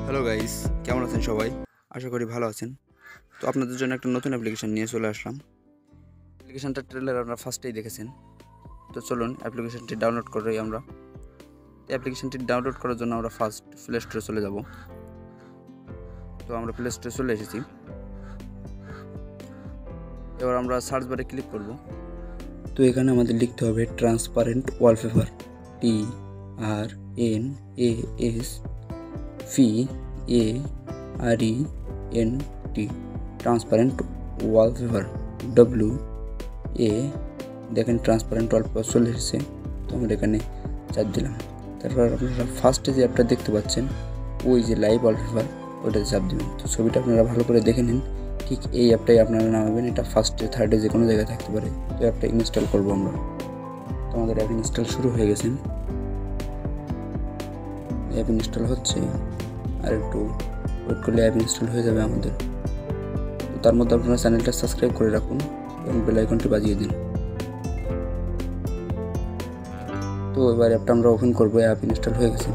Hello guys, কেমন আছেন সবাই? আশা করি ভালো আছেন। তো আপনাদের জন্য একটা নতুন অ্যাপ্লিকেশন নিয়ে চলে আসলাম। অ্যাপ্লিকেশনটার ট্রেলার আপনারা ফার্স্টেই দেখেছেন। তো চলুন অ্যাপ্লিকেশনটি ডাউনলোড করি আমরা। অ্যাপ্লিকেশনটি ডাউনলোড করার জন্য আমরা ফার্স্ট প্লে স্টোরে চলে যাব। তো আমরা প্লে স্টোরে চলে এসেছি। এবার আমরা সার্চ বারে ক্লিক করব। তো এখানে আমাদের লিখতে হবে transparent wallpaper, TRANSPARENT transparent wallpaper দেখেন ট্রান্সপারেন্ট ওয়ালপেপার চলে এসেছে। তো আমরা এখানে চাপ দিলাম। তারপর আপনারা ফার্স্টে যে অ্যাপটা দেখতে পাচ্ছেন ওই যে লাইভ ওয়ালপেপার, ওইটাতে চাপ দেবেন। তো ছবিটা আপনারা ভালো করে দেখে নিন। ঠিক এই অ্যাপটাই আপনারা নামাবেন। এটা ফার্স্টে থার্ডে যে কোনো জায়গায় থাকতে পারে। তো অ্যাপটা ইনস্টল করবো আমরা। তো আমাদের অ্যাপ ইনস্টল শুরু হয়ে গেছে। অ্যাপ ইনস্টল হচ্ছে, আর একটু ওয়েট করলে অ্যাপ ইনস্টল হয়ে যাবে আমাদের। তো তার মধ্যে আপনারা চ্যানেলটা সাবস্ক্রাইব করে রাখুন এবং বেল আইকনটি বাজিয়ে দিন। তো এবার অ্যাপটা আমরা ওপেন করবো। অ্যাপ ইনস্টল হয়ে গেছে,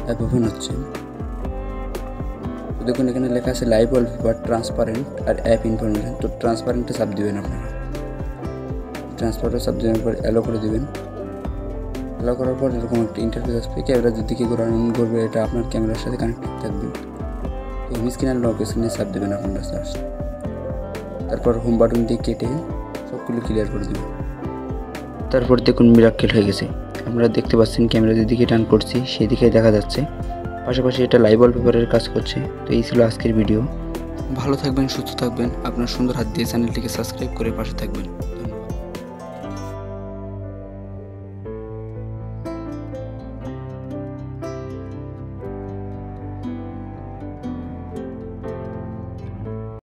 অ্যাপ ওপেন হচ্ছে। তো দেখুন এখানে লেখা আছে লাইভ ওয়ালপেপার, ট্রান্সপারেন্ট আর অ্যাপ ইনফরমেশন। তো ট্রান্সপারেন্টে চাপ দিবেন আপনারা। ট্রান্সপারেন্টে চাপ দেওয়ার পর অ্যালো করে দিবেন। অ্যালো করার পর এরকম একটা ইন্টারফেস আসবে। ক্যামেরা যেদিকে ঘোরানো করবে এটা আপনার ক্যামেরার সাথে কানেক্টেড থাকবে। তো হোম স্ক্রিন আর লক স্ক্রিনে চাপ দেবেন আপনারা জাস্ট। তারপর হোম বাটন দিয়ে কেটে সবগুলো ক্লিয়ার করে দেবেন। তারপর দেখুন মিরাক্কেল হয়ে গেছে। আপনারা দেখতে পাচ্ছেন ক্যামেরা যেদিকে টার্ন করছি সেদিকে দেখা যাচ্ছে। পাশাপাশি এটা লাইভ ওয়ালপেপারের কাজ করছে। তো এই ছিল আজকের ভিডিও। ভালো থাকবেন, সুস্থ থাকবেন। আপনার সুন্দর হাত দিয়ে চ্যানেলটিকে সাবস্ক্রাইব করে পাশে থাকবেন।